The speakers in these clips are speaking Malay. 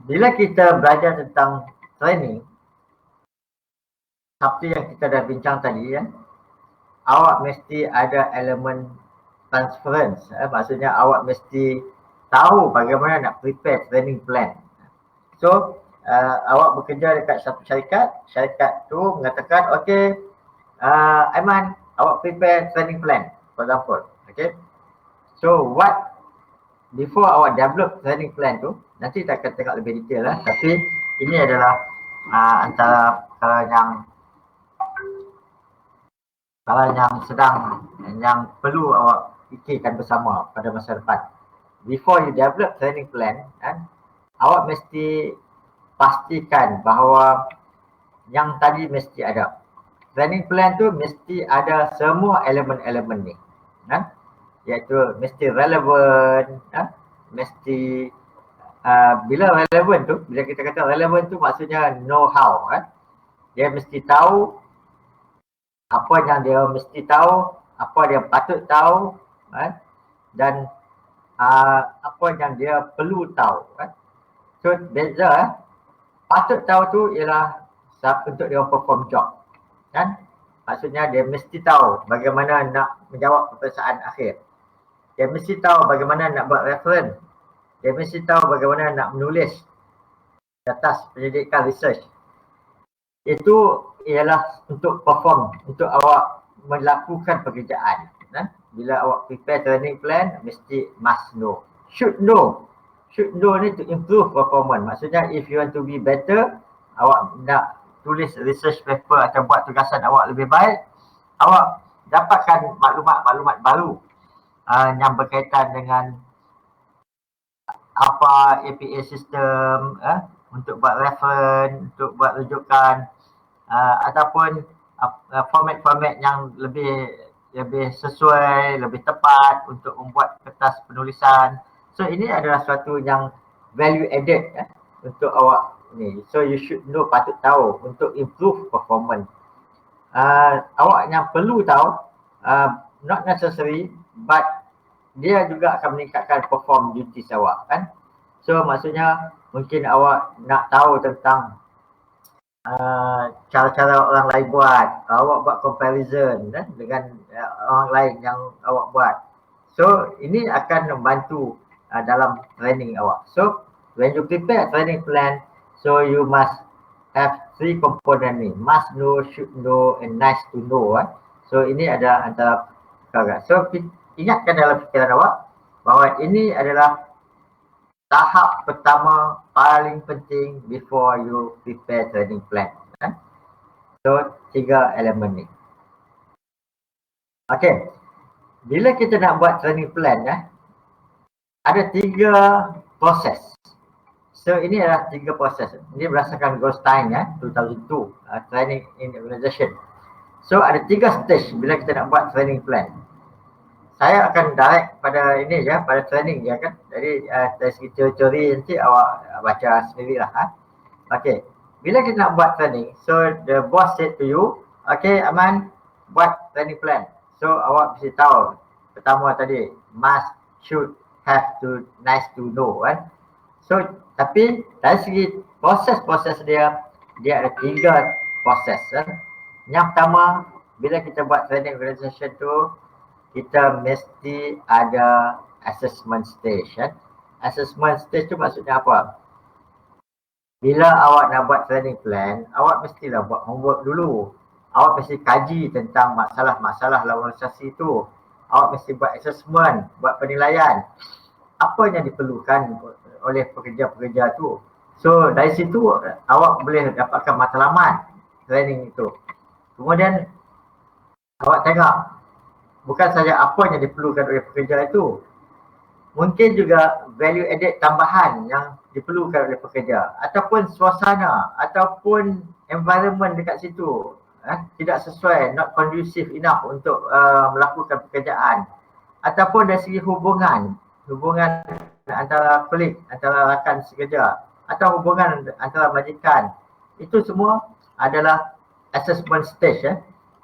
bila kita belajar tentang training, seperti yang kita dah bincang tadi ya, awak mesti ada elemen transference. Maksudnya awak mesti tahu bagaimana nak prepare training plan. So, awak bekerja dekat satu syarikat tu mengatakan, okay, Aiman, awak prepare training plan, for example. Okay. So, before awak develop training plan tu, nanti kita akan tengok lebih detail lah. Tapi ini adalah antara yang perlu awak fikirkan bersama pada masa depan. Before you develop training plan, awak mesti pastikan bahawa yang tadi mesti ada. Training plan tu mesti ada semua elemen-elemen ni. Iaitu mesti relevan, mesti bila relevan tu, bila kita kata relevan tu maksudnya know how. Dia mesti tahu apa yang dia mesti tahu, apa dia patut tahu, dan apa yang dia perlu tahu. So beza, patut tahu tu ialah untuk dia perform job. Maksudnya dia mesti tahu bagaimana nak menjawab peperiksaan akhir. Dia mesti tahu bagaimana nak buat reference. Dia mesti tahu bagaimana nak menulis atas penyelidikan research. Itu ialah untuk perform, untuk awak melakukan pekerjaan. Bila awak prepare training plan, mesti must know. Should know. Should know ni to improve performance. Maksudnya if you want to be better, awak nak tulis research paper atau buat tugasan awak lebih baik, awak dapatkan maklumat-maklumat baru yang berkaitan dengan apa APA system, untuk buat reference, untuk buat rujukan, ataupun format-format yang lebih sesuai, lebih tepat untuk membuat kertas penulisan. So ini adalah suatu yang value added untuk awak ni. So you should know, patut tahu untuk improve performance. Awak yang perlu tahu, not necessary, but dia juga akan meningkatkan perform duties awak kan. So maksudnya mungkin awak nak tahu tentang cara-cara orang lain buat, awak buat comparison dengan orang lain yang awak buat. So ini akan membantu dalam training awak. So when you prepare training plan, so you must have 3 component ni, must know, should know, and nice to know. So ini ada antara perkara. So ingatkan dalam fikiran awak bahawa ini adalah tahap pertama paling penting before you prepare training plan. So 3 elemen ni. Okay, bila kita nak buat training plan, ada 3 proses. So ini adalah 3 proses. Ini berdasarkan Goldstein 2002, training in organization. So ada 3 stage bila kita nak buat training plan. Saya akan direct pada ini pada training kan. Jadi dari segi teori nanti awak baca sendirilah. Okay, bila kita nak buat training, so the boss said to you, okay Aman, buat training plan. So awak mesti tahu, pertama tadi, must, should, have to, nice to know kan. So tapi dari segi proses dia ada 3 proses. Yang pertama, bila kita buat training organization tu, kita mesti ada assessment stage. Assessment stage tu maksudnya apa? Bila awak nak buat training plan, awak mestilah buat homework dulu. Awak mesti kaji tentang masalah-masalah dalam organisasi tu. Awak mesti buat assessment, buat penilaian. Apa yang diperlukan oleh pekerja-pekerja tu. So dari situ awak boleh dapatkan matlamat training itu. Kemudian awak tengok bukan saja apa yang diperlukan oleh pekerja itu, mungkin juga value added tambahan yang diperlukan oleh pekerja, ataupun suasana, ataupun environment dekat situ tidak sesuai, not conducive enough untuk melakukan pekerjaan, ataupun dari segi hubungan antara kolik, antara rakan sekerja, atau hubungan antara majikan. Itu semua adalah assessment stage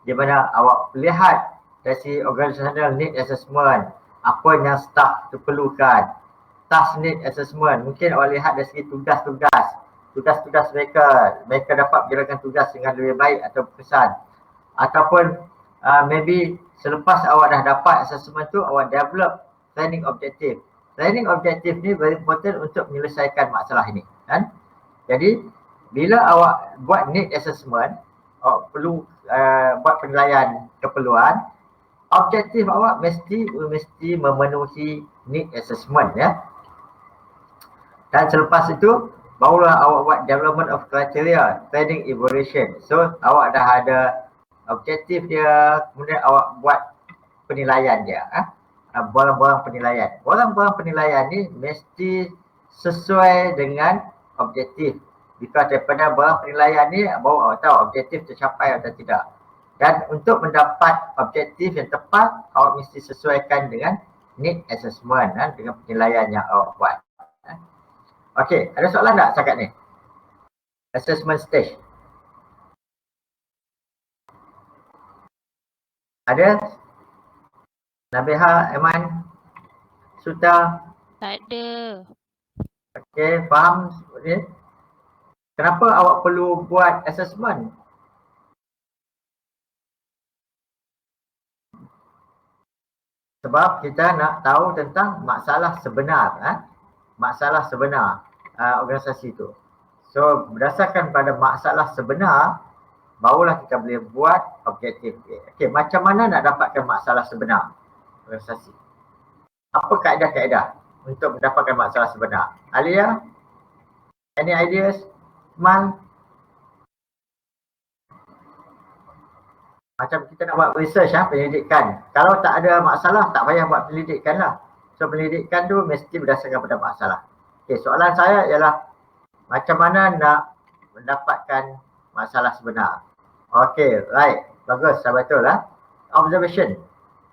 di mana awak lihat dari organizational need assessment, apa yang staff tu perlukan. task need assessment. Mungkin awak lihat dari segi tugas-tugas mereka dapat menjalankan tugas dengan lebih baik atau berkesan. Ataupun maybe selepas awak dah dapat assessment tu, awak develop training objective. Training objective ni very important untuk menyelesaikan masalah ini, kan? Jadi bila awak buat need assessment, awak perlu buat penilaian keperluan, objektif awak mesti memenuhi need assessment, ya. Dan selepas itu barulah awak buat development of criteria, training evaluation. So awak dah ada objektif dia, kemudian awak buat penilaian dia, borang-borang penilaian. Borang-borang penilaian ni mesti sesuai dengan objektif. Jika daripada borang penilaian ni baru awak tahu objektif tercapai atau tidak. Dan untuk mendapat objektif yang tepat, awak mesti sesuaikan dengan need assessment, dengan penilaian yang awak buat. Okey, ada soalan tak setakat ni? Assessment stage. Ada? Nabiha, Aiman, Suta? Tak ada. Okey, faham? Okay. Kenapa awak perlu buat assessment? Sebab kita nak tahu tentang masalah sebenar, masalah sebenar organisasi itu. So berdasarkan pada masalah sebenar, barulah kita boleh buat objektif. Okey, macam mana nak dapatkan masalah sebenar organisasi? Apa kaedah-kaedah untuk mendapatkan masalah sebenar? Alia, any ideas? Man? Macam kita nak buat research, penyelidikan. Kalau tak ada masalah, tak payah buat penyelidikan lah. So penyelidikan tu mesti berdasarkan pada masalah. Okey, soalan saya ialah macam mana nak mendapatkan masalah sebenar? Okey, right. Bagus, saya betul lah. Observation.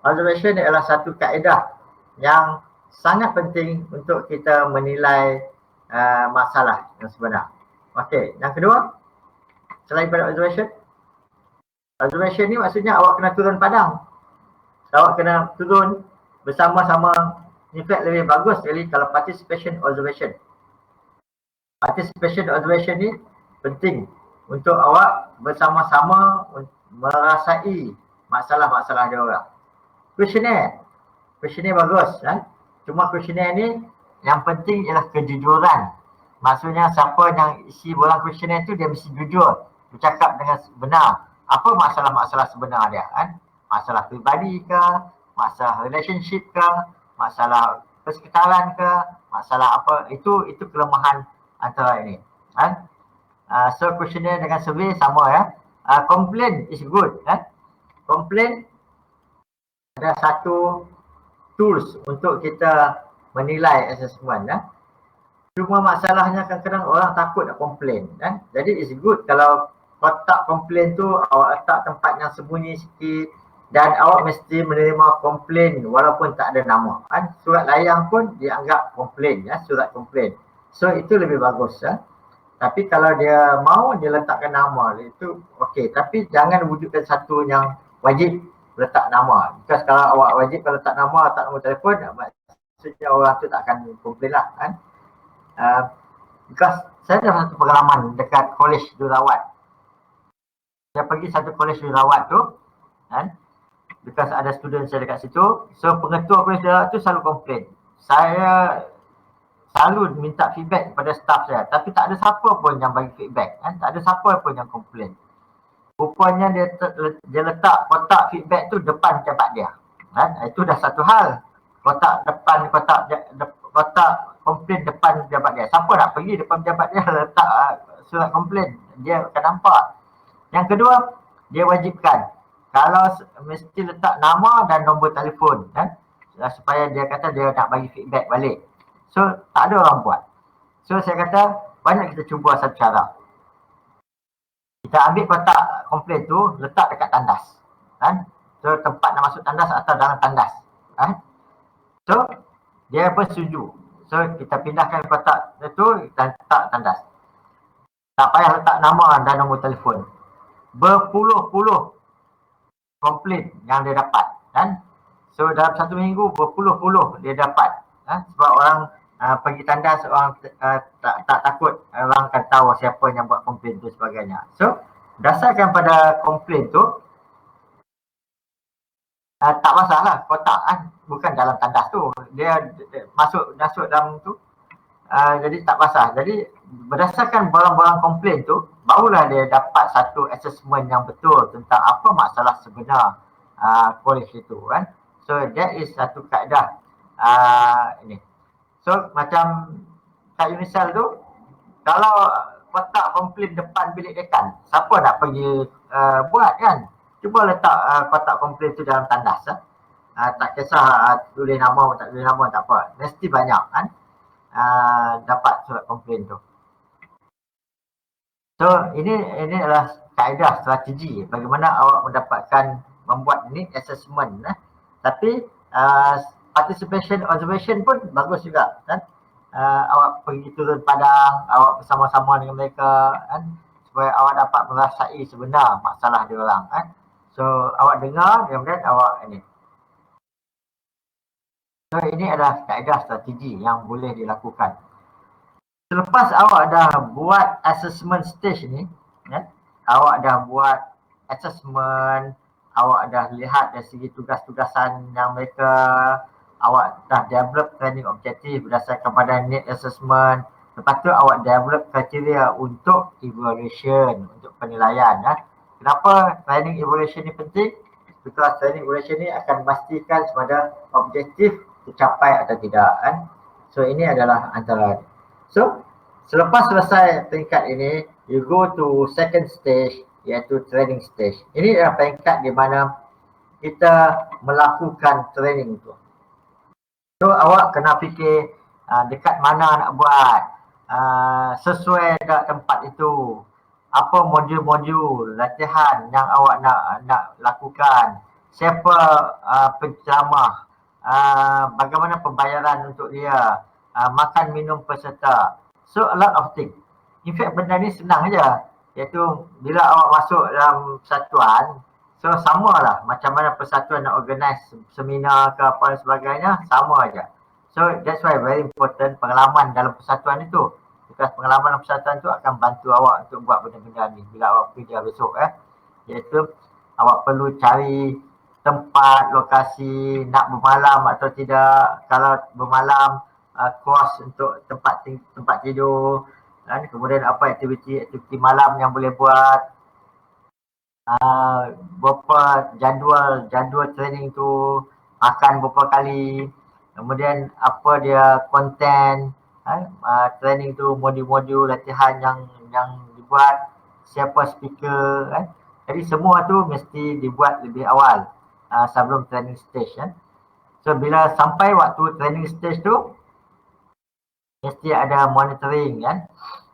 Observation ialah satu kaedah yang sangat penting untuk kita menilai masalah yang sebenar. Okey, yang kedua, selain pada observation, observation ni maksudnya awak kena turun padang. Awak kena turun bersama-sama. In fact, lebih bagus sekali kalau participation observation. Participation observation ni penting untuk awak bersama-sama merasai masalah-masalah dia orang. Questionnaire. Questionnaire bagus, kan? Cuma questionnaire ni yang penting ialah kejujuran. Maksudnya siapa yang isi borang questionnaire tu dia mesti jujur, bercakap dengan benar. Apa masalah-masalah sebenar dia, kan? Masalah peribadi ke, masalah relationship ke, masalah persekitaran ke, masalah apa, itu kelemahan antara ini, kan? So questionnaire dengan survey sama, ya. Complaint is good, kan? Complaint ada satu tools untuk kita menilai assessment, ya. Cuma masalahnya kadang-kadang orang takut nak komplain, kan? Jadi it's good kalau kotak komplain tu awak letak tempat yang sembunyi sikit dan awak mesti menerima komplain walaupun tak ada nama, kan? Surat layang pun dianggap komplain, ya, surat komplain. So itu lebih bagus, ya. Tapi kalau dia mau dia letakkan nama, itu okey. Tapi jangan wujudkan satu yang wajib letak nama. Because kalau awak wajib letak nama, letak nombor telefon, maksudnya orang tu tak akan komplain lah, kan? Because saya ada satu pengalaman dekat kolej jururawat. Saya pergi satu kolej jururawat tu, kan? Because ada student saya dekat situ. So pengetua kolej jururawat tu selalu komplain. Saya selalu minta feedback kepada staff saya, tapi tak ada siapa pun yang bagi feedback, kan? Tak ada siapa pun yang komplain. Rupanya dia letak kotak feedback tu depan pejabat dia, kan? Itu dah satu hal. Kotak komplain depan pejabat dia. Siapa nak pergi depan pejabat dia letak surat komplain, dia akan nampak. Yang kedua, dia wajibkan kalau mesti letak nama dan nombor telefon, kan? Supaya dia kata dia nak bagi feedback balik. So tak ada orang buat. So saya kata banyak kita cuba satu cara. Kita ambil kotak komplain tu letak dekat tandas, kan? So tempat nak masuk tandas atau dalam tandas, kan? So dia pun setuju. So kita pindahkan kotak itu dan letak tandas. Tak payah letak nama dan nombor telefon. Berpuluh-puluh komplain yang dia dapat, kan? So dalam satu minggu berpuluh-puluh dia dapat, kan? Sebab orang pergi tandas orang tak takut orang akan tahu siapa yang buat komplain tu sebagainya. So berdasarkan pada komplain tu tak masalah kotak kan, bukan dalam tandas tu, dia masuk dalam tu, jadi tak masalah. Jadi berdasarkan barang-barang komplain tu barulah dia dapat satu assessment yang betul tentang apa masalah sebenar kolej itu kan. So that is satu kaedah ini. So macam kat Unisal tu, kalau kotak komplain depan bilik dekan, siapa nak pergi buat kan? Cuba letak kotak komplain tu dalam tandas. Tak kisah tulis nama tak tulis nama tak apa. Mesti banyak kan dapat surat komplain tu. So ini adalah kaedah strategi bagaimana awak membuat ini assessment. Tapi participation observation pun bagus juga kan. Awak pergi turun padang, awak bersama-sama dengan mereka kan, supaya awak dapat merasai sebenar masalah dia orang kan. So awak dengar, kemudian awak ini. So ini adalah kaedah strategi yang boleh dilakukan. Selepas awak dah buat assessment stage ni, ya, awak dah buat assessment, awak dah lihat dari segi tugas-tugasan yang mereka, awak dah develop training objektif berdasarkan pada need assessment. Lepas tu awak develop kriteria untuk evaluation, untuk penilaian. Ya. Kenapa training evaluation ni penting? Because training evaluation ni akan memastikan kepada objektif tercapai atau tidak. Kan? So ini adalah antara. So selepas selesai peringkat ini, you go to second stage, iaitu training stage. Ini adalah peringkat di mana kita melakukan training tu. So awak kena fikir dekat mana nak buat, sesuai tak tempat itu, apa modul-modul latihan yang awak nak lakukan, siapa penceramah, bagaimana pembayaran untuk dia, makan minum peserta. So a lot of things. In fact benda ni senang aja, iaitu bila awak masuk dalam persatuan, so samalah macam mana persatuan nak organize seminar ke apa dan sebagainya, sama aja. So that's why very important pengalaman dalam persatuan itu. Because pengalaman dalam persatuan itu akan bantu awak untuk buat benda-benda ni bila awak kerja besok iaitu awak perlu cari tempat, lokasi, nak bermalam atau tidak. Kalau bermalam, kos untuk tempat tidur, dan kemudian apa aktiviti malam yang boleh buat, berapa jadual training tu, makan berapa kali, kemudian apa dia konten training tu, modul-modul latihan yang dibuat, siapa speaker kan. Jadi semua tu mesti dibuat lebih awal sebelum training stage kan. So bila sampai waktu training stage tu mesti ada monitoring kan.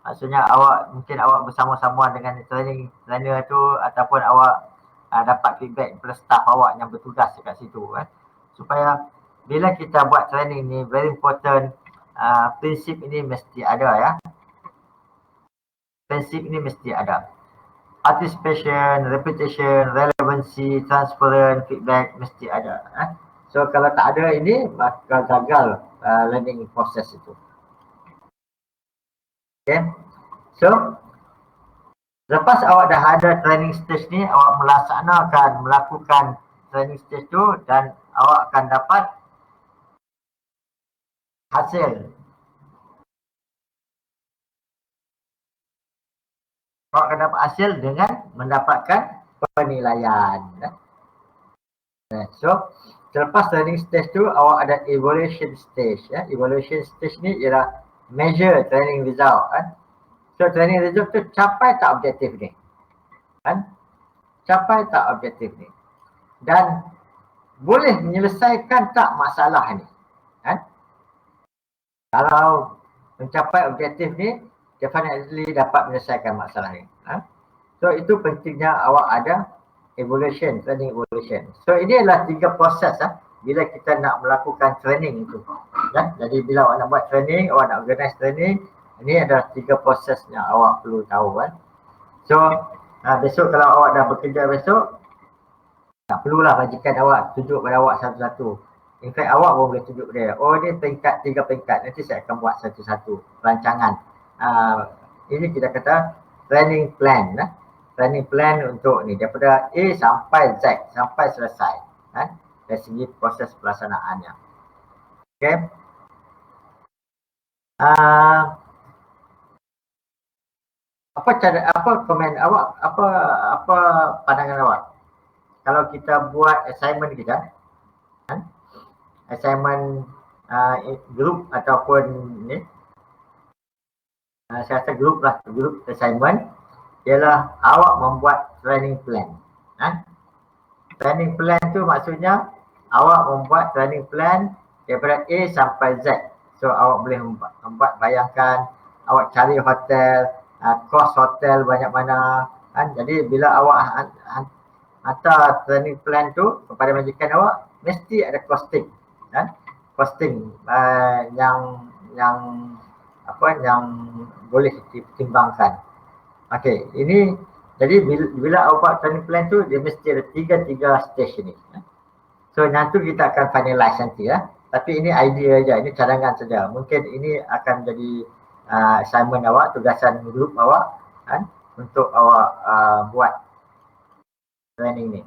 Maksudnya mungkin awak bersama-sama dengan trainer tu, ataupun awak dapat feedback daripada staff awak yang bertugas dekat situ kan. Supaya bila kita buat training ni, very important, prinsip ini mesti ada ya. Prinsip ini mesti ada. Participation, repetition, relevancy, transparent, feedback mesti ada. So kalau tak ada ini, maka gagal learning process itu. Okay. So lepas awak dah ada training stage ni, awak melakukan training stage tu, dan awak akan dapat hasil. Awak akan dapat hasil dengan mendapatkan penilaian. So selepas training stage tu, awak ada evaluation stage. Evaluation stage ni ialah measure training result kan. So training result tu capai tak objektif ni kan, capai tak objektif ni, dan boleh menyelesaikan tak masalah ni kan. Kalau mencapai objektif ni, definitely dapat menyelesaikan masalah ni kan? So itu pentingnya awak ada evaluation, training evaluation. So ini adalah 3 proses bila kita nak melakukan training itu kan. Jadi bila awak nak buat training, awak nak organize training, ini adalah 3 proses yang awak perlu tahu kan. So besok kalau awak dah bekerja besok, tak perlulah majikan awak tunjuk pada awak satu-satu. In fact, awak pun boleh tunjuk dia. Oh, ini peringkat, 3 peringkat. Nanti saya akan buat satu-satu perancangan. Ini kita kata planning plan. Planning plan untuk ni. Daripada A sampai Z, sampai selesai. Dari segi proses pelaksanaannya. Okay. Apa cara, apa komen awak, apa pandangan awak? Kalau kita buat assignment kita, assignment group ataupun ni, saya rasa group lah, group assignment ialah awak membuat training plan. Training plan tu maksudnya awak membuat training plan daripada A sampai Z. So awak boleh membuat, bayangkan awak cari hotel, cost hotel banyak mana. Jadi bila awak hantar training plan tu kepada majikan awak, mesti ada costing. Costing yang boleh ditimbangkan. Okey, ini jadi bila awak buat training plan tu dia mesti ada tiga stage ni. So yang tu kita akan finalize nanti ya. Tapi ini idea aja, ini cadangan saja. Mungkin ini akan jadi assignment awak, tugasan grup awak untuk awak buat training ni.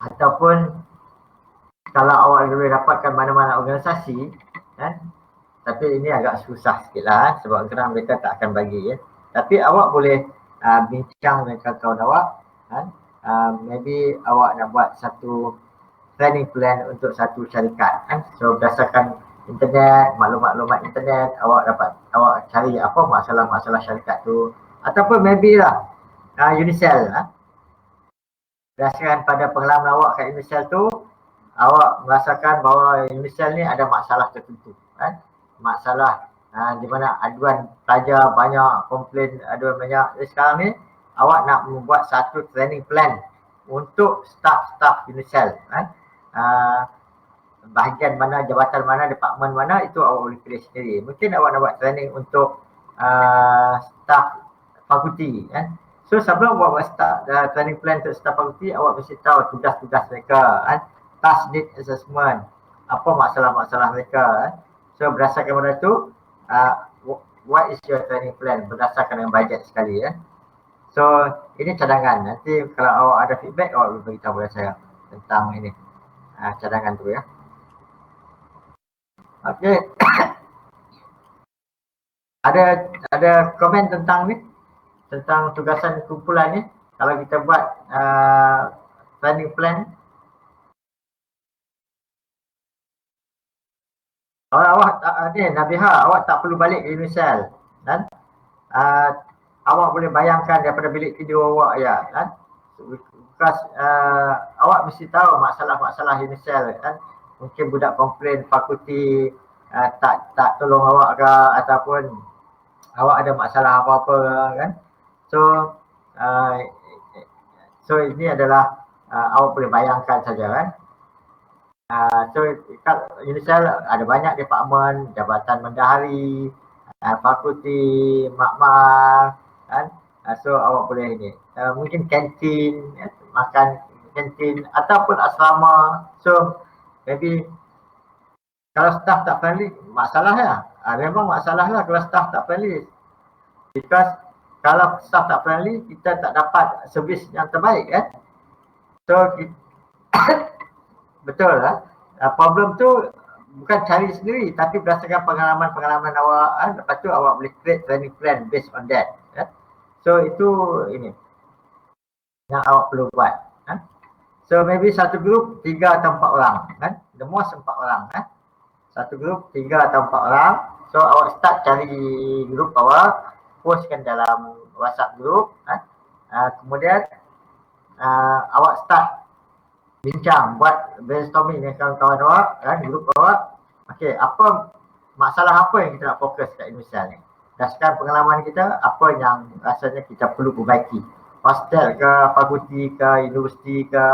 Ataupun kalau awak boleh dapatkan mana-mana organisasi tapi ini agak susah sikit lah sebab kerana mereka tak akan bagi ya. Tapi awak boleh bincang dengan kawan-kawan awak maybe awak nak buat satu training plan untuk satu syarikat so berdasarkan internet, maklumat internet awak cari apa masalah-masalah syarikat tu ataupun maybe lah Unicell berdasarkan pada pengalaman awak kat Unicell tu awak merasakan bahawa Unicell ni ada masalah tertentu masalah di mana aduan pelajar banyak, komplain aduan banyak. Jadi sekarang ni awak nak membuat satu training plan untuk staff Unicell. Bahagian mana, jabatan mana, departmen mana itu awak boleh pilih sendiri. Mungkin awak nak buat training untuk staff fakulti. So sebelum awak buat training plan untuk staff fakulti, awak mesti tahu tugas-tugas mereka, task need assessment, apa masalah-masalah mereka. So berdasarkan pada tu, what is your training plan berdasarkan dengan bajet sekali ya. So ini cadangan. Nanti kalau awak ada feedback, awak boleh beritahu kepada saya tentang ini cadangan tu ya. Okey. ada komen tentang ni, tentang tugasan kumpulan ni. Kalau kita buat training plan. Awak Nabiha, awak tak perlu balik ke Unicell kan? Awak boleh bayangkan daripada bilik tidur awak ya kan? Because awak mesti tahu masalah-masalah Unicell kan? Mungkin budak komplain fakulti tak tolong awak ke ataupun awak ada masalah apa-apa kan? So ini adalah awak boleh bayangkan saja kan? So Unicell ada banyak departmen, jabatan bendahari, fakulti, makmal kan. So awak boleh ini. Mungkin kantin, makan kantin ataupun asrama. So maybe kalau staff tak friendly, masalah ya. Memang masalah lah kalau staff tak friendly. Because kalau staff tak friendly, kita tak dapat servis yang terbaik kan. So betul lah. Problem tu bukan cari sendiri tapi berdasarkan pengalaman awak. Lepas tu awak boleh create training plan based on that. So itu ini yang awak perlu buat. So maybe satu grup 3 atau 4 orang kan. The most 4 orang kan. Satu grup 3 atau 4 orang. So awak start cari grup awak, postkan dalam WhatsApp grup. Kemudian awak start bincang, buat brainstorming dengan kawan-kawan awak, grup awak. Okey, apa masalah apa yang kita nak fokus kat Unicell ni? Berdasarkan pengalaman kita, apa yang rasanya kita perlu perbaiki? Hostel ke, fakulti ke, universiti ke,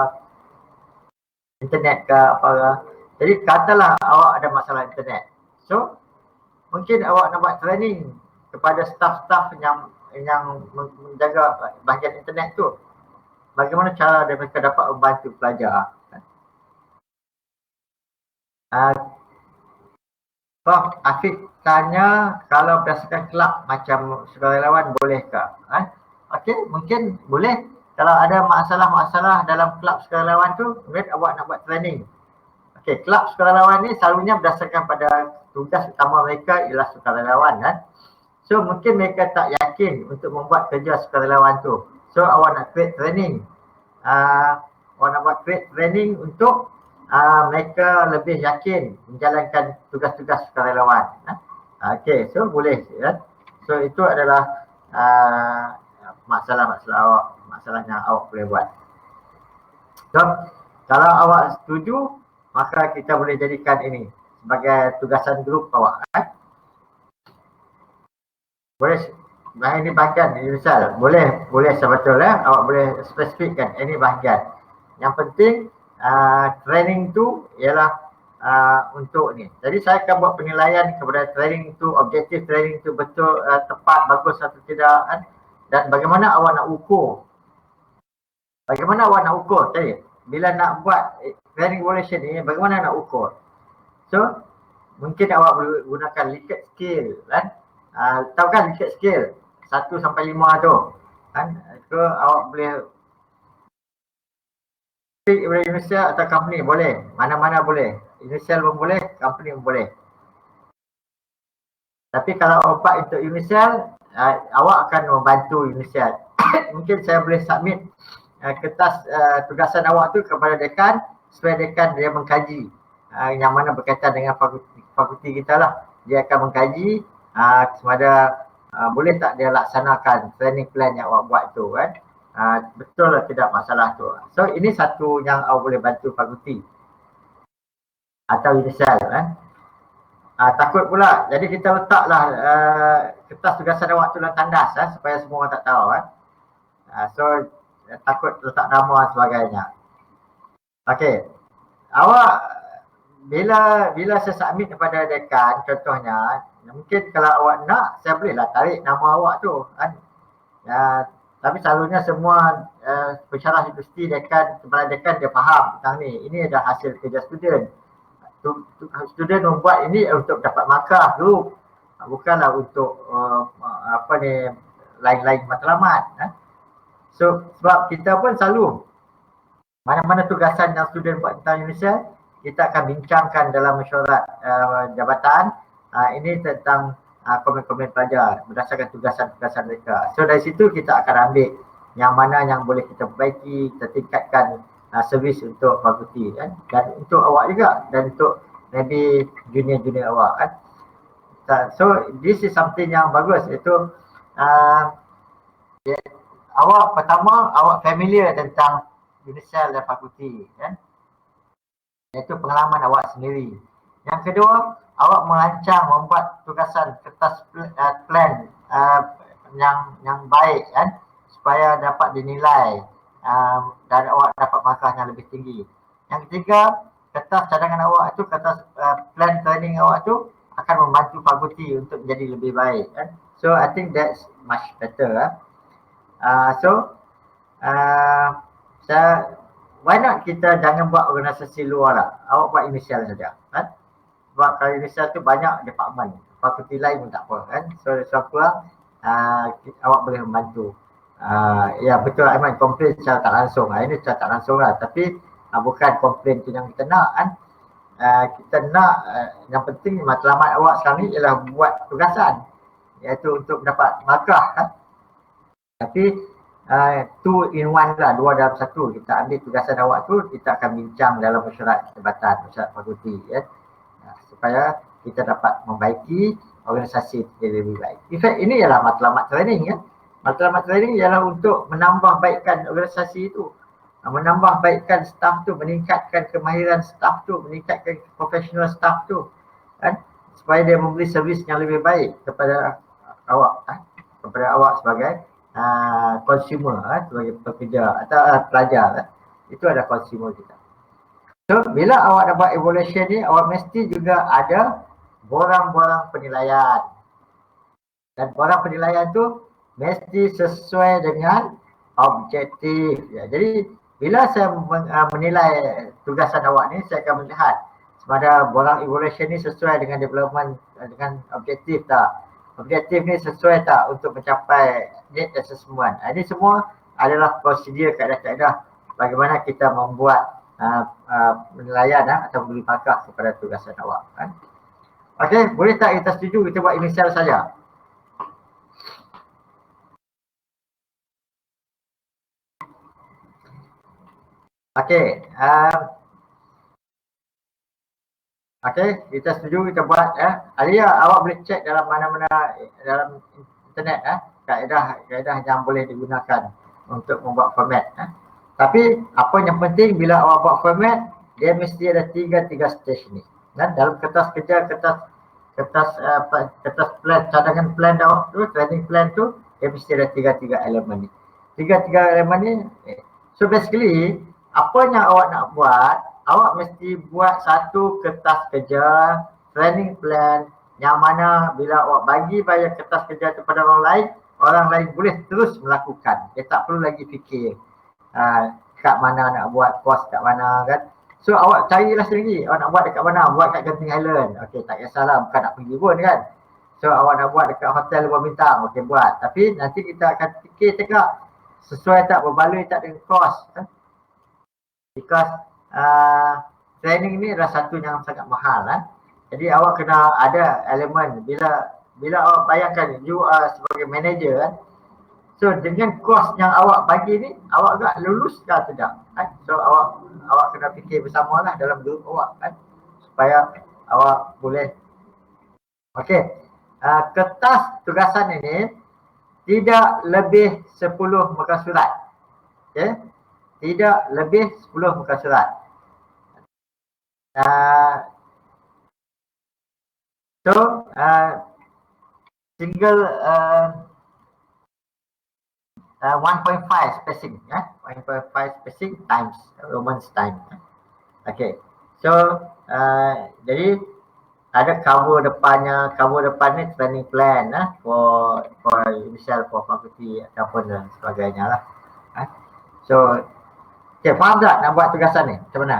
internet ke, apa ke. Jadi katalah awak ada masalah internet. So, mungkin awak nak buat training kepada staff-staff yang menjaga bahagian internet tu. Bagaimana cara mereka dapat membantu pelajar. Prof. Afiq tanya kalau berdasarkan kelab macam sukarelawan boleh ke? Okey, mungkin boleh. Kalau ada masalah-masalah dalam kelab sukarelawan tu, mungkin awak nak buat training. Okey, kelab sukarelawan ni selalunya berdasarkan pada tugas utama mereka ialah sukarelawan kan. So mungkin mereka tak yakin untuk membuat kerja sukarelawan tu. So awak nak create training. Awak nak buat create training untuk mereka lebih yakin menjalankan tugas-tugas sukarelawan. Okey, so boleh ya. So itu adalah masalah-masalah awak, masalah yang awak boleh buat. So kalau awak setuju, maka kita boleh jadikan ini sebagai tugasan grup awak. Boleh, ini bahagian misal boleh sebetulnya awak boleh spesifikkan ini bahagian. Yang penting training tu ialah untuk ni. Jadi saya akan buat penilaian kepada training tu, objektif training tu betul, tepat, bagus atau tidak kan? Dan bagaimana awak nak ukur. Bagaimana awak nak ukur tadi? Bila nak buat training evaluation ni, bagaimana nak ukur? So, mungkin awak boleh gunakan Likert scale kan? Tahu kan Likert scale 1 sampai 5 tu kan? So awak boleh pick initial atau company boleh, mana-mana boleh, initial pun boleh, company pun boleh. Tapi kalau awak untuk initial, awak akan membantu initial. Mungkin saya boleh submit kertas tugasan awak tu kepada dekan supaya dekan dia mengkaji yang mana berkaitan dengan fakulti kita lah. Dia akan mengkaji semada boleh tak dia laksanakan training plan yang awak buat tu kan. Betul atau tidak masalah tu. So ini satu yang awak boleh bantu fakulti atau inisial kan. Takut pula, jadi kita letaklah kertas tugasan awak tu dalam tandas supaya semua orang tak tahu kan. So takut letak nama dan sebagainya. Okey, awak bila saya submit kepada dekan contohnya, mungkin kalau awak nak saya bolehlah tarik nama awak tu kan. Tapi selalunya semua pensyarah universiti dekan, kepala dekan dia faham tentang ni. Ini adalah hasil kerja student. Student membuat ini untuk dapat markah group, bukanlah untuk lain-lain matlamat. So sebab kita pun selalu mana-mana tugasan yang student buat tentang Indonesia, kita akan bincangkan dalam mesyuarat jabatan. Ini tentang komen-komen pelajar berdasarkan tugasan-tugasan mereka. So dari situ kita akan ambil yang mana yang boleh kita perbaiki, kita tingkatkan servis untuk fakulti kan, dan untuk awak juga, dan untuk maybe junior-junior awak kan. So this is something yang bagus, iaitu awak pertama awak familiar tentang inisial dan fakulti kan, iaitu pengalaman awak sendiri. Yang kedua, awak merancang membuat tugasan kertas plan yang baik kan, supaya dapat dinilai dan awak dapat markah yang lebih tinggi. Yang ketiga, kertas cadangan awak tu, kertas plan training awak tu akan membantu fakulti untuk menjadi lebih baik kan. So I think that's much better. Why not kita jangan buat organisasi luar lah, awak buat inisial saja kan. Sebab kalau inisial tu banyak department, fakulti lain pun tak apa kan. So kurang awak boleh membantu. Ya betul Aiman, komplain secara tak langsung. Ini secara tak langsung lah, tapi bukan komplain tu yang kita nak kan. Kita nak yang penting matlamat awak sekarang ni ialah buat tugasan, iaitu untuk mendapat markah kan. Tapi 2 in 1 lah, 2 dalam 1. Kita ambil tugasan awak tu, kita akan bincang dalam mesyuarat jabatan, mesyuarat fakulti ya, supaya kita dapat membaiki organisasi jadi lebih baik. In fact ini ialah matlamat training ya. Matlamat training ialah untuk menambah baikkan organisasi itu, menambah baikkan staf tu, meningkatkan kemahiran staf tu, meningkatkan profesional staf tu kan, supaya dia memberi servis yang lebih baik kepada awak kepada awak sebagai consumer sebagai pekerja atau pelajar itu adalah consumer kita. So bila awak nak buat evaluation ni, awak mesti juga ada borang-borang penilaian, dan borang penilaian tu mesti sesuai dengan objektif ya. Jadi bila saya menilai tugasan awak ni, saya akan melihat sama ada borang evaluation ni sesuai dengan development, dengan objektif tak. Objektif ni sesuai tak untuk mencapai need assessment. Ini semua adalah prosedur kaedah-kaedah bagaimana kita membuat penilaian atau beri markah kepada tugasan awak. Okey, boleh tak kita setuju kita buat inisial saja? Okey, okey, kita setuju kita buat. Alia, awak boleh cek dalam mana-mana dalam internet kaedah yang boleh digunakan untuk membuat format. Tapi apa yang penting bila awak buat format, dia mesti ada tiga stage ni. Dan dalam kertas kerja, kertas plan, cadangan plan awak tu, training plan tu, dia mesti ada tiga elemen ni. Tiga elemen ni. So basically, apa yang awak nak buat, awak mesti buat satu kertas kerja, training plan, yang mana bila awak bagi kertas kerja kepada orang lain boleh terus melakukan. Dia tak perlu lagi fikir kat mana nak buat, kos kat mana kan. So awak carilah sendiri, awak nak buat dekat mana, buat kat Genting Island. Okey, tak kisahlah, bukan nak pergi pun kan. So awak nak buat dekat hotel luar bintang, okey buat. Tapi nanti kita akan fikir cakap sesuai tak, berbaloi tak dengan kos. Because training ni adalah satu yang sangat mahal. Jadi awak kena ada elemen. Bila awak bayangkan you sebagai manager, so dengan kos yang awak bagi ni, awak agak lulus ke tidak? So awak kena fikir bersamalah dalam grup awak supaya awak boleh. Okey, kertas tugasan ini tidak lebih 10 muka surat. Okey, tidak lebih 10 muka surat. Single 1.5 spacing, 1.5 spacing times Romans time. Okay, so jadi ada cover depannya, cover depan ni training plan for initial, for faculty ataupun dan sebagainya lah. So, okay, faham tak nak buat tugasan ni macam mana?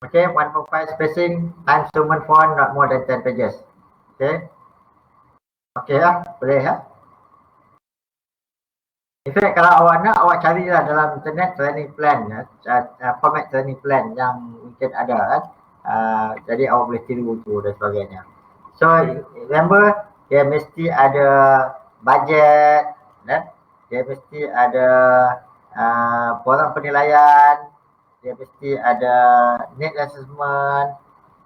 Okay, 1.5 spacing times human font, not more than 10 pages. Okay. Okay lah, boleh ya. In fact, kalau awak nak, awak carilah dalam internet training plan, format training plan yang mungkin ada jadi awak boleh tiru tu dan sebagainya. So, remember, dia mesti ada budget, dia mesti ada borang penilaian, dia mesti ada need assessment.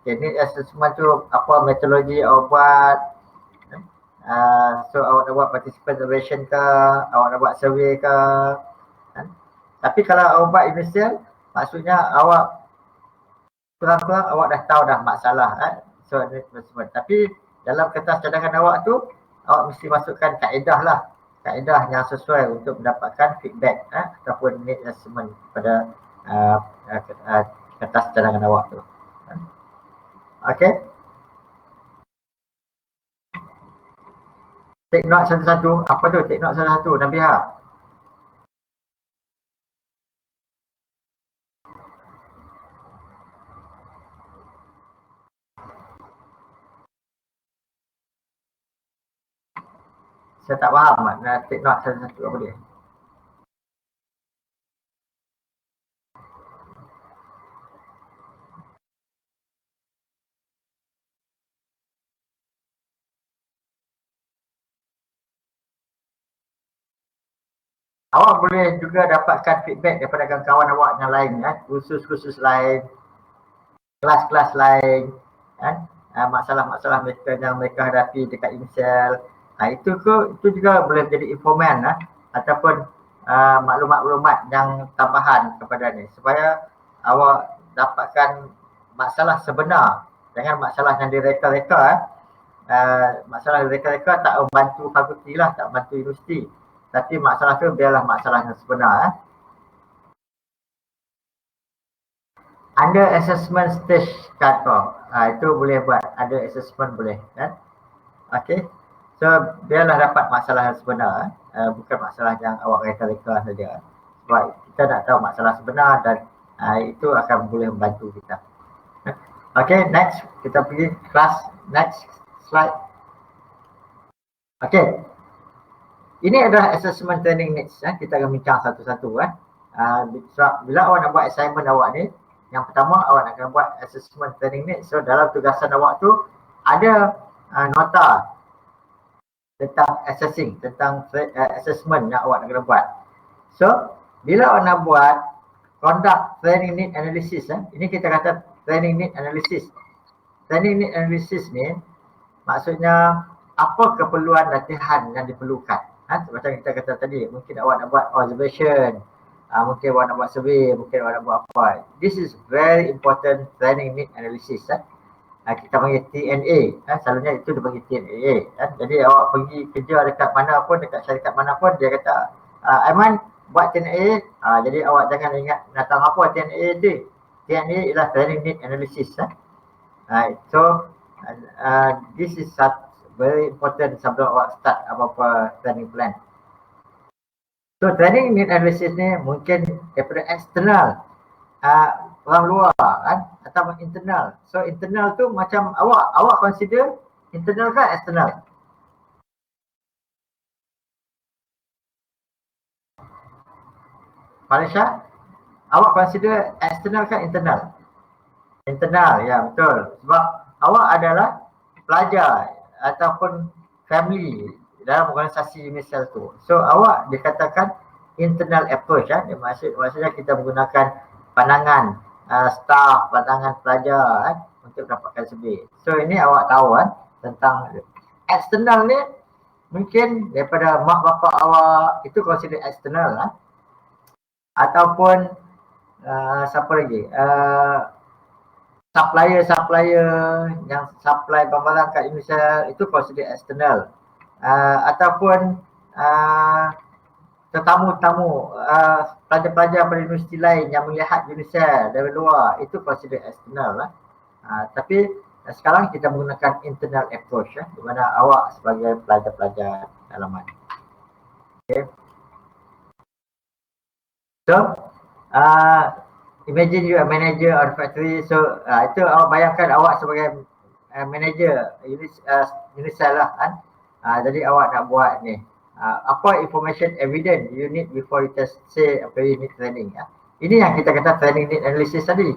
Need assessment tu apa metodologi awak buat. So awak nak buat participant evaluation ke, awak nak buat survey ke. Tapi kalau awak buat initial, maksudnya awak kurang-kurang awak dah tahu dah masalah. So need assessment. Tapi dalam kertas cadangan awak tu, awak mesti masukkan kaedah lah. Kaedah yang sesuai untuk mendapatkan feedback ataupun need assessment pada kertas cadangan awak tu. Okay. Take note satu-satu. Apa tu take note satu-satu, Nabiha? Saya tak faham nak take note satu-satu apa dia. Awak boleh juga dapatkan feedback daripada kawan-kawan awak yang lain, kursus-kursus lain, kelas-kelas lain, masalah-masalah mereka yang mereka hadapi dekat initial. Itu juga boleh menjadi informan ataupun maklumat-maklumat yang tambahan kepada ni supaya awak dapatkan masalah sebenar, jangan masalah yang direka-reka. Masalah direka-reka tak membantu fakulti lah, tak membantu universiti. Tapi masalah tu biarlah masalah yang sebenar. Under assessment stage cut-off, itu boleh buat. Under assessment boleh kan. Okay. So biarlah dapat masalah yang sebenar, bukan masalah yang awak reka-reka saja. Sebab kita nak tahu masalah sebenar dan itu akan boleh membantu kita. Okay, next kita pergi kelas, next slide. Okay, ini adalah assessment training needs. Kita akan bincang satu-satu. Bila awak nak buat assignment awak ni, yang pertama awak nak kena buat assessment training needs. So dalam tugasan awak tu ada nota tentang assessing, tentang assessment yang awak nak kena buat. So bila awak nak buat conduct training need analysis, ini kita kata training need analysis. Training need analysis ni maksudnya apa keperluan latihan yang diperlukan. Macam kita kata tadi, mungkin awak nak buat observation, mungkin awak nak buat survey, mungkin awak nak buat apa. This is very important training need analysis. Kita panggil TNA. Selalunya itu dipanggil TNA. Jadi awak pergi kerja dekat mana pun, dekat syarikat mana pun, dia kata, Aiman buat TNA. Jadi awak jangan ingat datang apa TNA tu. TNA ialah training need analysis. So this is very important sebelum awak start apa-apa training plan. So training need analysis ni mungkin daripada eksternal, orang luar atau internal. So internal tu macam awak consider internal ke eksternal? Malaysia, awak consider eksternal ke internal? Internal, ya betul. Sebab awak adalah pelajar ataupun family dalam organisasi UNICEF tu. So awak dikatakan internal approach. Maksudnya kita menggunakan pandangan staff, pandangan pelajar untuk dapatkan survey. So ini awak tahu tentang eksternal ni, mungkin daripada mak bapak awak itu consider eksternal ataupun siapa lagi, supplier yang supply barang-barang kat UNICEF itu consider external, ataupun tetamu-tamu pelajar-pelajar pada universiti lain yang melihat UNICEF dari luar itu consider external. Tapi sekarang kita menggunakan internal approach, di mana awak sebagai pelajar-pelajar dalaman. Okay. So imagine you a manager of factory. So itu awak bayangkan awak sebagai manager UNICEF lah jadi awak nak buat ni, apa information evidence you need before you say apa you need training. Ini yang kita kata training need analysis tadi.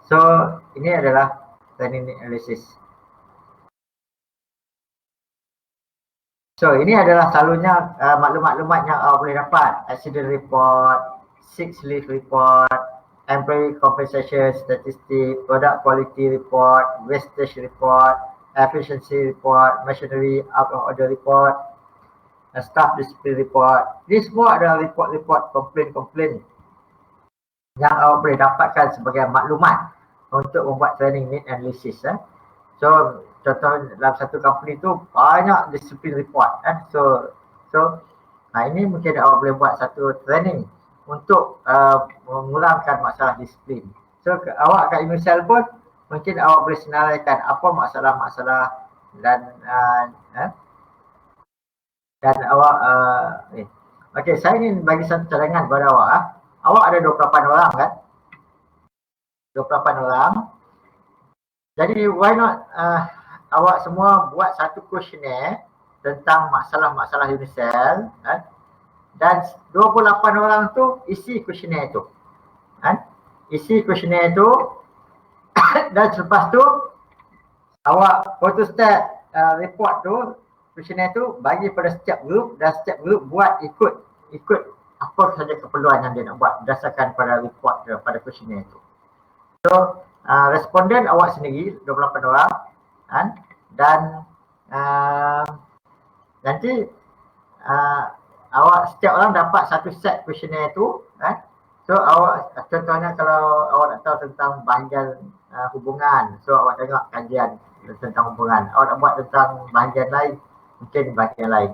So ini adalah training need analysis. So ini adalah selalunya maklumat-maklumat yang awak boleh dapat. Accident report, sick leave report, employee compensation statistic, product quality report, wastage report, efficiency report, machinery out of order report, staff discipline report. Ini semua adalah report-report komplain-komplain yang awak boleh dapatkan sebagai maklumat untuk membuat training need analysis. So contoh dalam satu company tu banyak disiplin report. So ini mungkin awak boleh buat satu training untuk mengurangkan masalah disiplin. So awak kat UNICEF pun mungkin awak boleh senaraikan apa masalah-masalah dan awak okey, saya ingin bagi satu cadangan kepada awak. Awak ada 28 orang kan? 28 orang. Jadi why not awak semua buat satu questionnaire tentang masalah-masalah UNICEF dan 28 orang tu isi questionnaire tu. Isi questionnaire tu dan selepas tu awak photostat report tu, questionnaire tu bagi pada setiap grup dan setiap grup buat ikut apa sahaja keperluan yang dia nak buat berdasarkan pada report dia, pada questionnaire tu. So responden awak sendiri 28 orang dan nanti awak setiap orang dapat satu set questionnaire tu. So awak contohnya kalau awak nak tahu tentang bahagian hubungan, so awak tengok kajian tentang hubungan. Awak nak buat tentang bahagian lain, mungkin bahagian lain.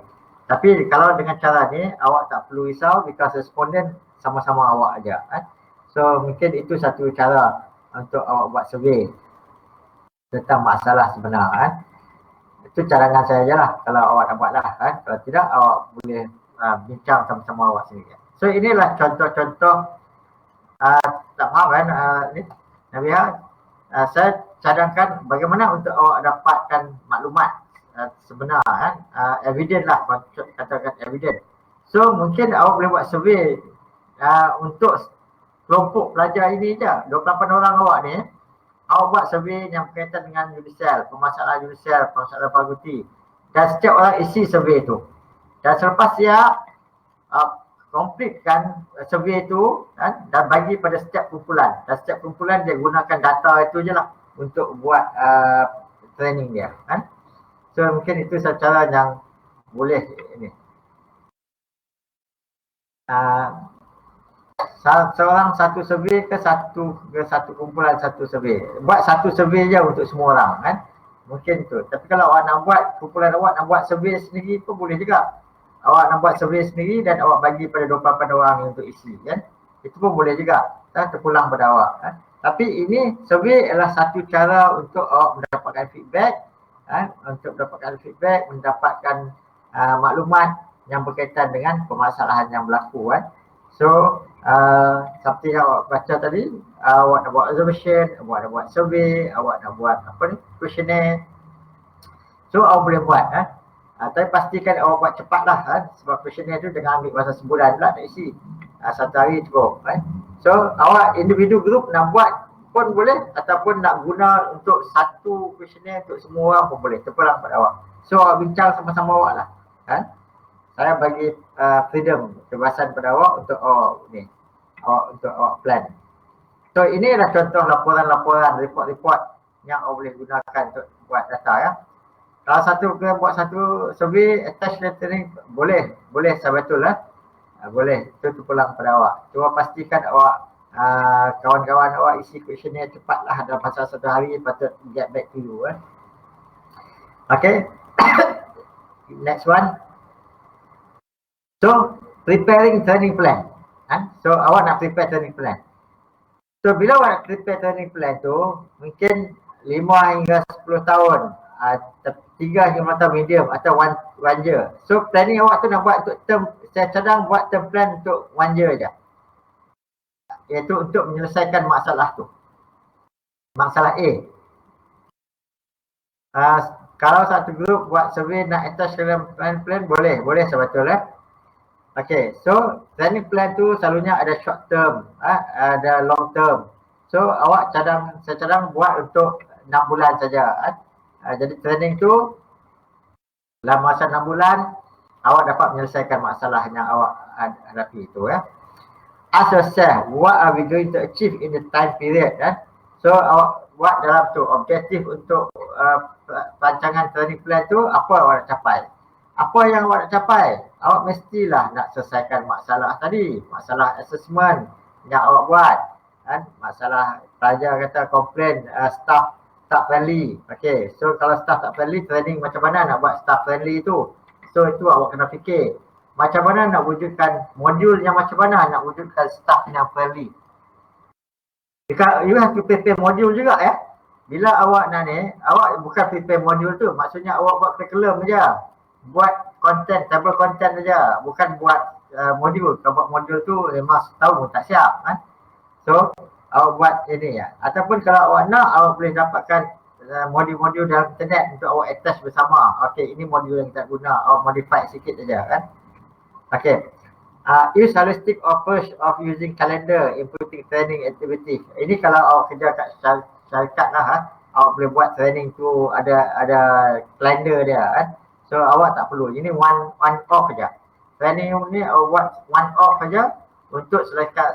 Tapi kalau dengan cara ni awak tak perlu risau because responden sama-sama awak aja. So mungkin itu satu cara untuk awak buat survey tentang masalah sebenar. Itu cadangan saya je lah kalau awak nak buat lah. Kalau tidak awak boleh bincang sama-sama awak sendiri. So inilah contoh-contoh tak faham kan ni Nabiha, saya cadangkan bagaimana untuk awak dapatkan maklumat sebenar kan, evidence lah, katakan evidence. So mungkin awak boleh buat survey untuk kelompok pelajar ini je, 28 orang awak ni, awak buat survey yang berkaitan dengan judicial, permasalahan judicial, permasalahan fakulti, dan setiap orang isi survey tu. Dan selepas dia completekan survey itu kan, dan bagi pada setiap kumpulan, dan setiap kumpulan dia gunakan data itu je lah untuk buat training dia kan. So mungkin itu secara yang boleh ini. Seorang satu survey ke satu kumpulan satu survey. Buat satu survey je untuk semua orang kan. Mungkin tu. Tapi kalau awak nak buat, kumpulan awak nak buat survey sendiri pun boleh juga. Awak nak buat survey sendiri dan awak bagi pada 28 orang untuk isi kan. Itu pun boleh juga. Terpulang pada awak kan. Tapi ini survey adalah satu cara untuk awak mendapatkan feedback kan, untuk mendapatkan feedback, mendapatkan maklumat yang berkaitan dengan permasalahan yang berlaku kan. So seperti yang awak baca tadi, awak nak buat observation, awak nak buat survey, awak nak buat questionnaire. So awak boleh buat kan. Tapi pastikan awak buat cepat lah kan. Sebab questionnaire tu jangan ambil masa sebulan pula nak isi. Satu hari cukup kan. So awak individu group nak buat pun boleh, ataupun nak guna untuk satu questionnaire untuk semua orang pun boleh. Terpulang pada awak. So awak bincang sama-sama awak lah kan. Saya bagi freedom, kebebasan pada awak untuk untuk awak plan. So ini adalah contoh laporan-laporan, report-report yang awak boleh gunakan untuk buat data ya. Kalau buat satu survey, attach lettering, boleh saya betul lah. Boleh, itu terpulang pada awak. Cuma pastikan awak, kawan-kawan awak isi questionnaire cepatlah dalam masa satu hari, patut get back to you. Okay. Next one. So, preparing training plan. So, awak nak prepare training plan. So, bila awak nak prepare training plan tu, mungkin 5 hingga 10 tahun, 3 hingga 4 tahun medium atau one year. So, planning awak tu nak buat untuk term, saya cadang buat term plan untuk 1 year je. Iaitu untuk menyelesaikan masalah tu. Masalah A. Kalau satu grup buat survey nak attach dalam plan, boleh sebetulnya. Okay, so training plan tu selalunya ada short term, ada long term. So awak saya cadang buat untuk 6 bulan saja. Jadi training tu dalam masa 6 bulan awak dapat menyelesaikan masalah yang awak hadapi itu ya. Ask yourself, what are we going to achieve in the time period So awak buat dalam tu objektif untuk rancangan training plan tu, apa awak nak capai. Apa yang awak nak capai? Awak mestilah nak selesaikan masalah tadi, masalah assessment yang awak buat. Masalah pelajar kata komplain staff tak friendly. Okay, so kalau staff tak friendly, training macam mana nak buat staff friendly tu. So itu awak kena fikir. Macam mana nak wujudkan modul yang macam mana nak wujudkan staff yang friendly. You have to prepare modul juga ya. Bila awak nak ni, awak bukan prepare modul tu, maksudnya awak buat curriculum je. Buat konten, table konten saja, bukan buat modul. Kalau buat modul tu memang setahun pun tak siap kan. So awak buat ini ya. Ataupun kalau awak nak, awak boleh dapatkan modul-modul dalam internet untuk awak attach bersama. Okay, ini modul yang kita guna, awak modify sikit saja kan. Okay, use holistic approach of using calendar, inputting training activity. Ini kalau awak kerja kat syarikat lah awak boleh buat training tu ada calendar dia kan. So awak tak perlu. Ini one off saja. Training ni awak buat one off saja untuk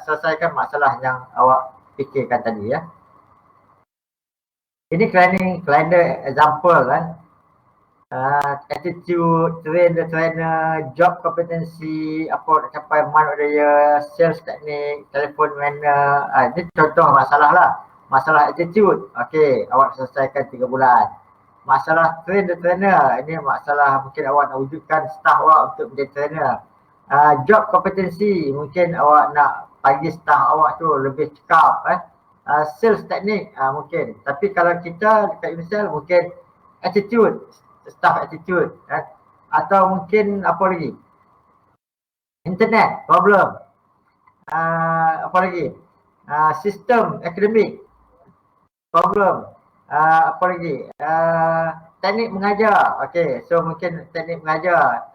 selesaikan masalah yang awak fikirkan tadi ya. Ini training calendar example kan. Attitude, train the trainer, job competency, apa nak capai month of the year, sales technique, telephone manner. Ini contoh masalah lah. Masalah attitude. Okay, awak selesaikan 3 bulan. Masalah train the trainer, ini masalah mungkin awak nak wujudkan staff awak untuk menjadi trainer. Job competency, mungkin awak nak bagi staff awak tu lebih cekap sales teknik mungkin. Tapi kalau kita dekat Unisel mungkin attitude, staff attitude atau mungkin apa lagi, internet problem. apa lagi? Sistem akademik, problem, apa lagi? Teknik mengajar. Okey, so mungkin teknik mengajar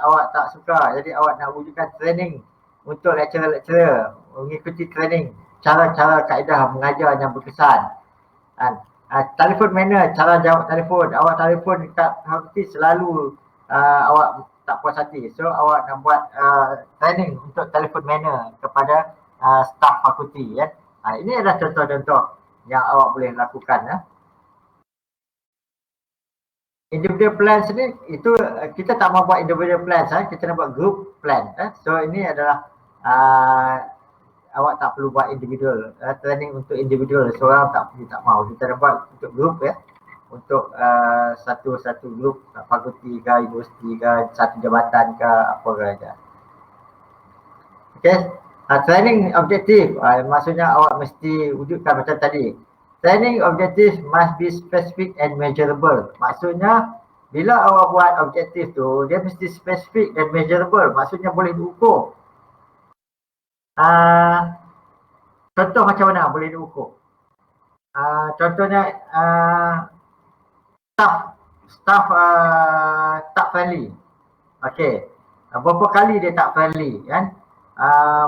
awak tak suka, jadi awak nak wujudkan training untuk lecturer-lecturer mengikuti training cara-cara kaedah mengajar yang berkesan. Telefon manner, cara jawab telefon. Awak telefon dekat fakulti selalu awak tak puas hati. So awak nak buat training untuk telefon manner kepada staf fakulti kan. Ini adalah contoh-contoh yang awak boleh lakukan ya. Individual plans ni itu kita tak mau buat individual plans, kita nak buat group plan. So ini adalah awak tak perlu buat individual training untuk individual, seorang tak mau. Kita nak buat untuk group ya, untuk satu grup fakulti ke, universiti ke, satu jabatan ke, apa ke saja. Okay, training objektif maksudnya awak mesti wujudkan macam tadi. Training objective must be specific and measurable. Maksudnya bila awak buat objektif tu, dia mesti specific dan measurable. Maksudnya boleh diukur. Contoh macam mana boleh diukur? Contohnya staff tak friendly. Okey. Berapa kali dia tak friendly kan?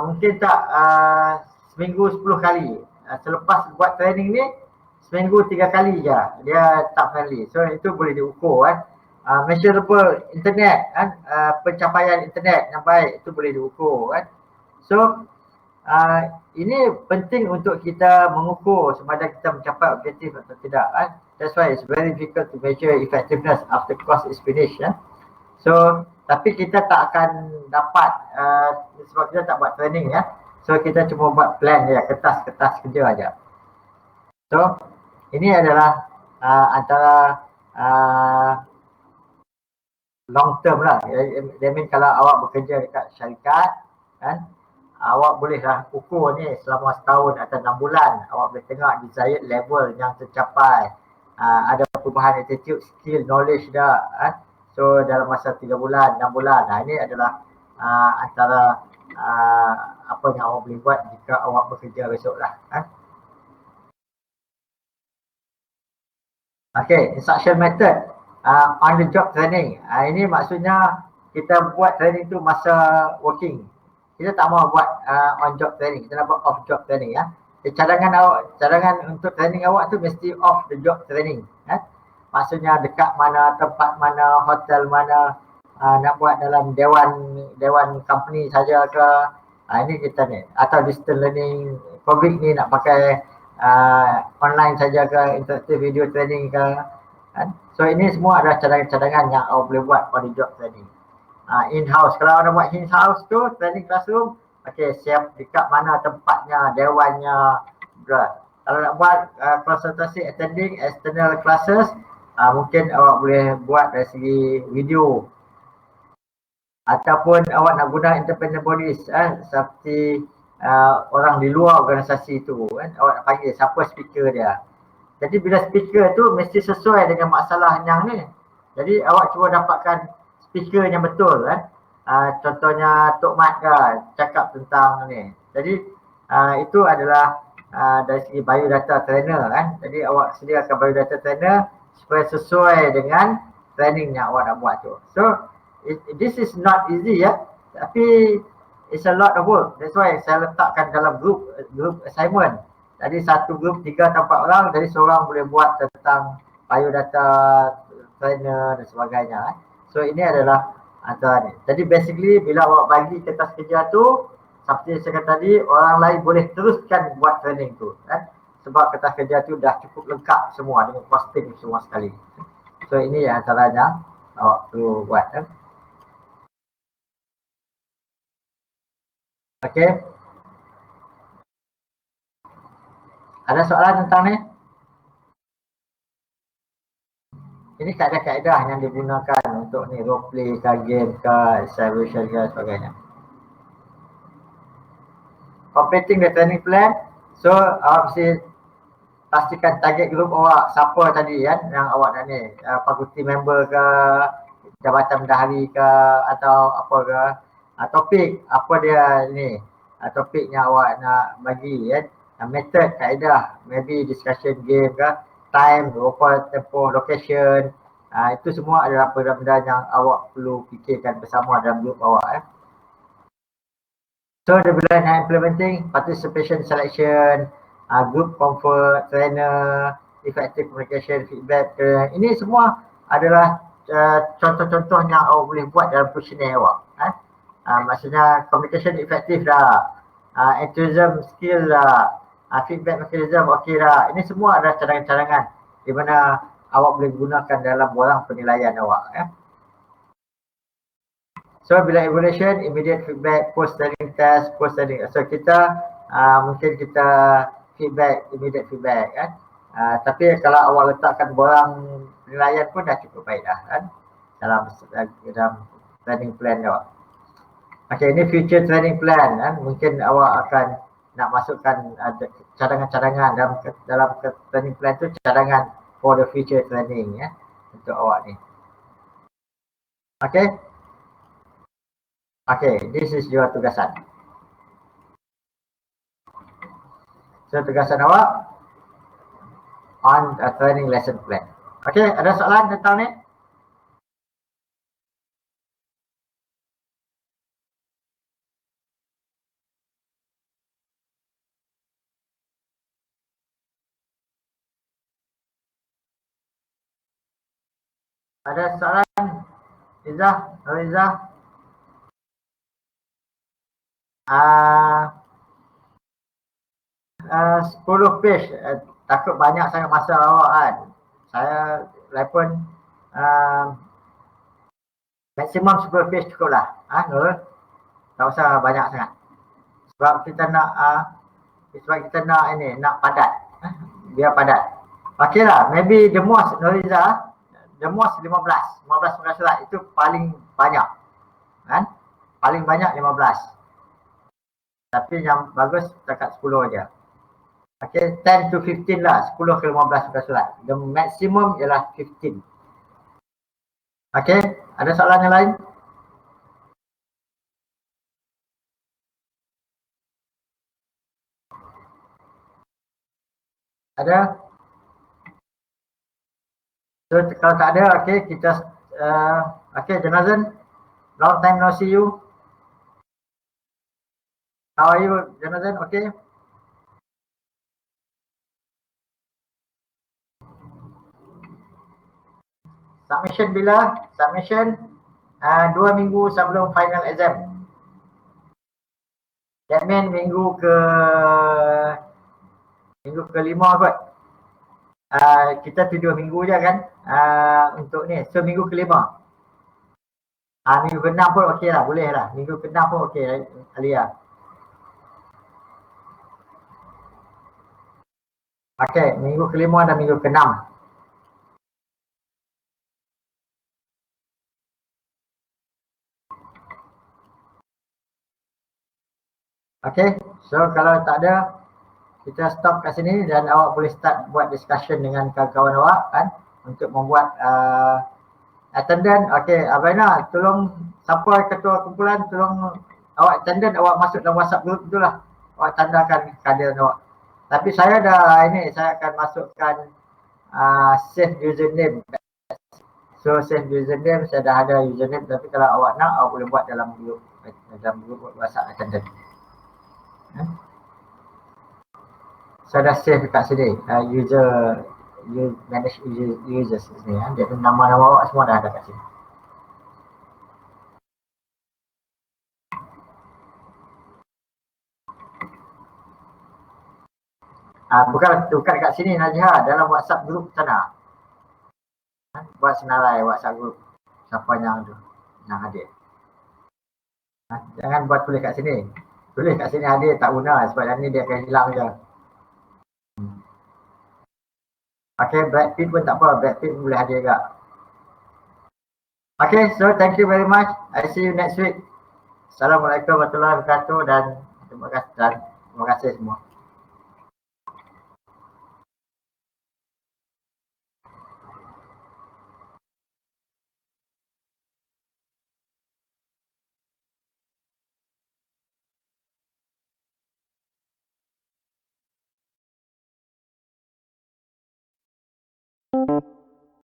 Mungkin tak seminggu 10 kali. Selepas buat training ni seminggu 3 kali je dia tak friendly. So itu boleh diukur kan. Measurable internet kan, pencapaian internet yang baik itu boleh diukur kan. So ini penting untuk kita mengukur sama ada kita mencapai objektif atau tidak kan. That's why it's very difficult to measure effectiveness after course is finished ya. So tapi kita tak akan dapat sebab kita tak buat training ya. So kita cuma buat plan ya, kertas-kertas kerja aja. So ini adalah antara long term lah. That means kalau awak bekerja dekat syarikat kan, awak bolehlah ukur ni selama setahun atau 6 bulan. Awak boleh tengok desired level yang tercapai. Ada perubahan attitude, skill, knowledge dah kan. So dalam masa 3 bulan, 6 bulan. Ini adalah antara apa yang awak boleh buat jika awak bekerja besok lah kan. Okay, instruction method on the job training. Ini maksudnya kita buat training tu masa working. Kita tak mau buat on job training, kita nak buat off job training ya. Cadangan untuk training awak tu mesti off the job training ya. Maksudnya dekat mana, tempat mana, hotel mana, nak buat dalam dewan company saja ke, ini kita ni. Atau distance learning, COVID ni nak pakai online saja ke, interactive video training ke kan? So ini semua adalah cadangan-cadangan yang awak boleh buat pada job training. In-house, kalau awak nak buat in-house tu, training classroom, okay, siap dekat mana tempatnya, dewannya. Kalau nak buat konsultasi attending external classes, mungkin awak boleh buat dari segi video. Ataupun awak nak guna independent bodies seperti orang di luar organisasi itu kan, awak nak panggil siapa speaker dia. Jadi bila speaker tu mesti sesuai dengan masalah yang ni. Jadi awak cuba dapatkan speaker yang betul kan. Contohnya Tok Mat ke cakap tentang ni. Jadi itu adalah dari segi biodata trainer kan. Jadi awak sediakan biodata trainer supaya sesuai dengan training yang awak nak buat tu. So this is not easy ya. Tapi it's a lot of work. That's why saya letakkan dalam group assignment. Jadi satu grup 3 atau 4 orang, jadi seorang boleh buat tentang biodata trainer dan sebagainya. So ini adalah antara ni. Jadi basically bila awak bagi kertas kerja tu, seperti saya kata tadi, orang lain boleh teruskan buat training tu kan. Sebab kertas kerja tu dah cukup lengkap semua dengan costing semua sekali. So ini antaranya awak perlu buat kan. Okay. Ada soalan tentang ni? Ini kaedah-kaedah yang digunakan untuk ni role play ke, game ke, celebration ke sebagainya. Completing the training plan. So awak mesti pastikan target group awak siapa tadi kan yang awak nak ni, fakulti member ke, jabatan bendahari ke, atau apa ke, topik apa dia ni, topik yang awak nak bagi ya. Method, kaedah, maybe discussion game ke, time, berapa tempoh, location. Itu semua adalah benda-benda yang awak perlu fikirkan bersama dalam grup awak ya. So the plan and implementing, participation selection, group comfort, trainer, effective communication, feedback. Ini semua adalah contoh-contoh yang awak boleh buat dalam questionnaire awak. Maksudnya communication effective dah, enthusiasm skill dah, feedback mechanism okey dah. Ini semua adalah cadangan-cadangan di mana awak boleh gunakan dalam borang penilaian awak ya. So bila evaluation, immediate feedback, post training test, post training. So kita mungkin kita feedback, immediate feedback kan. Tapi kalau awak letakkan borang penilaian pun dah cukup baik dah kan. Dalam training plan awak. Okay, ini future training plan kan. Mungkin awak akan nak masukkan cadangan-cadangan dalam training plan tu, cadangan for the future training ya untuk awak ni. Okay. Okay, this is your tugasan. So tugasan awak on a training lesson plan. Okay, ada soalan tentang ni? Ada soalan? Izzah, Rizah? 10 page, takut banyak sangat masa awak kan. Saya pun maksimum 10 page cukup lah. Nurul, tak usah banyak sangat. Sebab kita nak ini, nak padat. Biar padat. Okey lah, maybe the most, Nuriza, the most 15 muka surat itu paling banyak. Kan? Paling banyak 15. Tapi yang bagus setakat 10 aja. Okay, 10 to 15 lah, 10 ke 15 muka surat. The maximum ialah 15. Okay, ada soalan yang lain? Ada? So, kalau tak ada, okay, kita okay, Jonathan, long time no see you. How are you, Jonathan? Okay. Submission bila? Submission 2 minggu sebelum final exam. That means minggu ke-5 kot. Kita 7 minggu je kan untuk ni. So minggu ke-5. Minggu ke-6 pun okey lah, boleh lah. Minggu ke-6 pun okey lah, Alia. Okey, minggu ke-5 dan minggu ke-6. Okay, so kalau tak ada, kita stop kat sini dan awak boleh start buat discussion dengan kawan-kawan awak kan untuk membuat attendant. Okay, Abaina, tolong siapa ketua kumpulan, tolong awak attendant, awak masuk dalam WhatsApp group itulah. Awak tandakan kader awak. Tapi saya dah saya akan masukkan save username. So save username, saya dah ada username, tapi kalau awak nak, awak boleh buat dalam grup WhatsApp attendant. Saya dah save dekat sini, manage users sini ya. Jadi nama-nama awak semua dah ada kat sini. Bukan kat sini Najha, dalam WhatsApp group sana. Buat senarai WhatsApp group siapa yang hadir. Jangan buat tulis kat sini. Tulis kat sini hadir tak guna sebab yang ni dia akan hilang je. Okay, Brad Pitt pun tak apa, Brad Pitt boleh hadir juga. Okay, so thank you very much. I see you next week. Assalamualaikum warahmatullahi wabarakatuh dan terima kasih semua.